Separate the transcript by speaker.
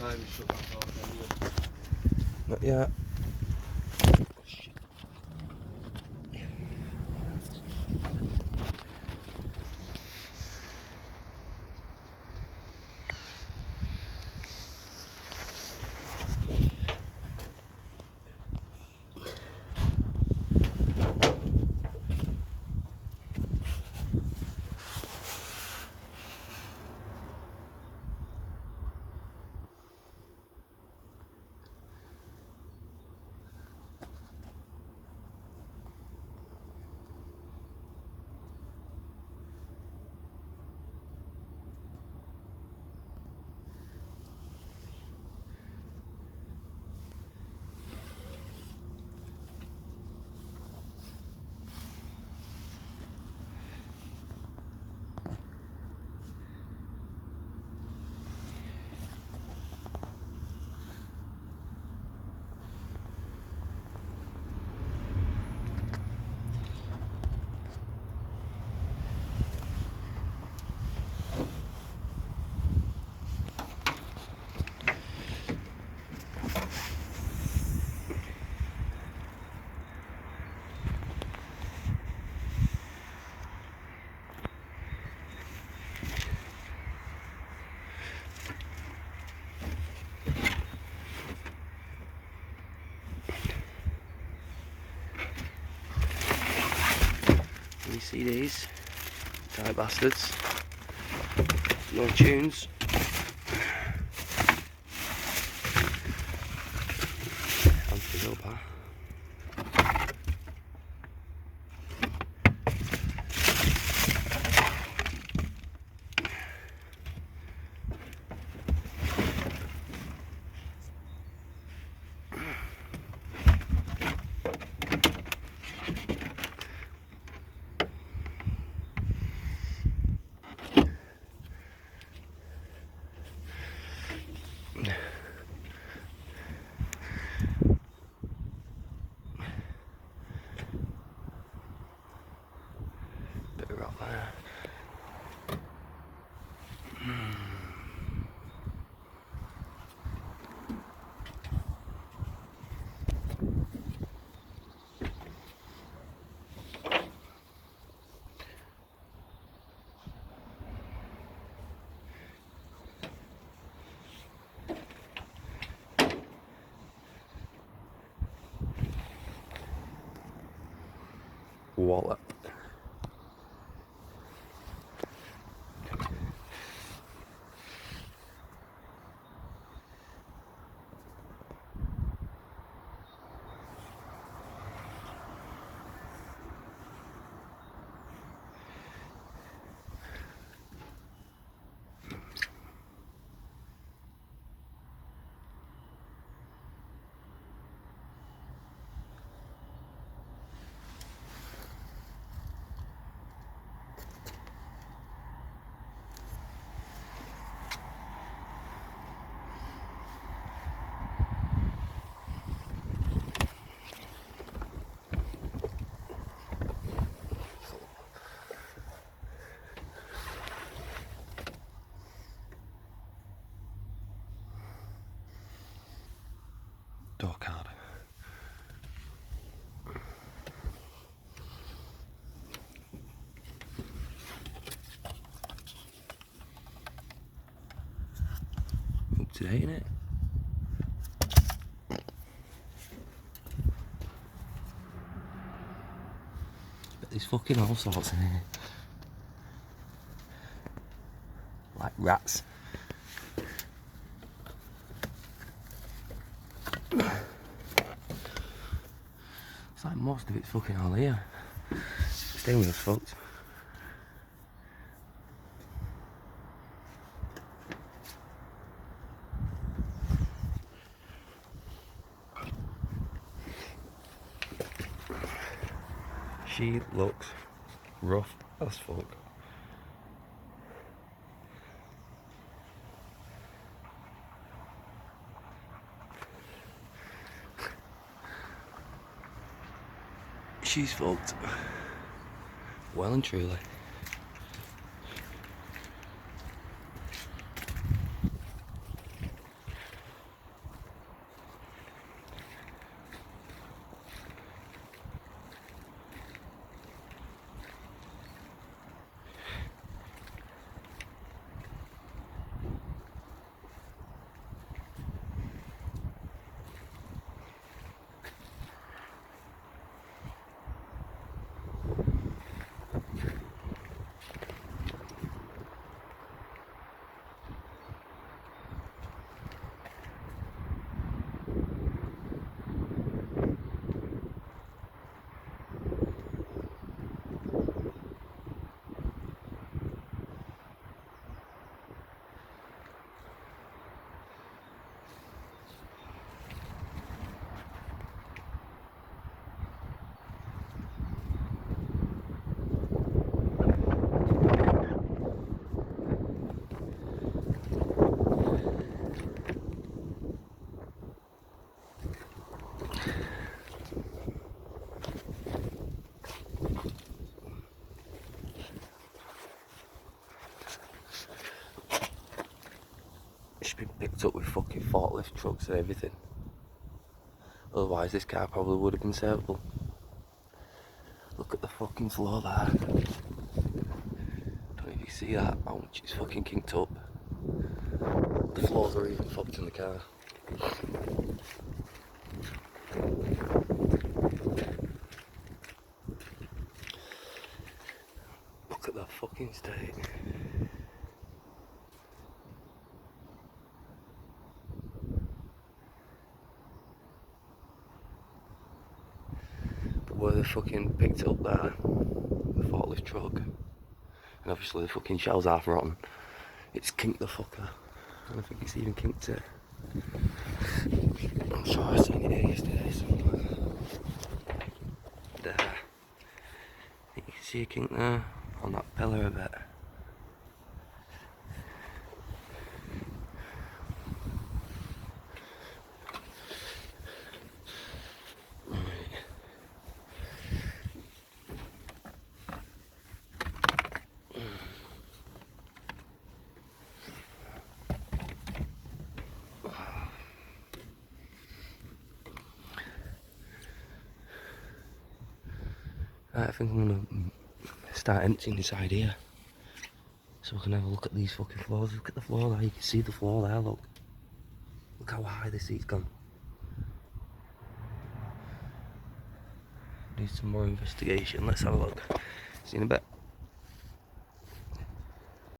Speaker 1: can't even shut that door, can you?
Speaker 2: Not yet. You see these tight bastards? No tunes. Onto the hill path. Bit of rock there. Wallet. Door card. Up to date, innit? But there's fucking all sorts in here. Like rats. It's like most of it's fucking all here. Steering wheel's fucked. She looks rough as fuck. She's fucked. Well and truly. been picked up with fucking forklift trucks and everything. Otherwise this car probably would have been serviceable. Look at the fucking floor there. Don't know if you see that, how much it's fucking kinked up. The floors are even fucked in the car. Look at that fucking state. But where they fucking picked up there, the forklift truck, and obviously the fucking shell's half rotten, it's kinked the fucker. And I think it's even kinked it. I'm sure I seen it here yesterday somewhere. There. You can see a kink there on that pillar a bit. Right, I think I'm gonna start emptying inside here, so we can have a look at these fucking floors. Look at the floor there, you can see the floor there, look. Look how high this seat's gone. Needs some more investigation, let's have a look. See you in a bit.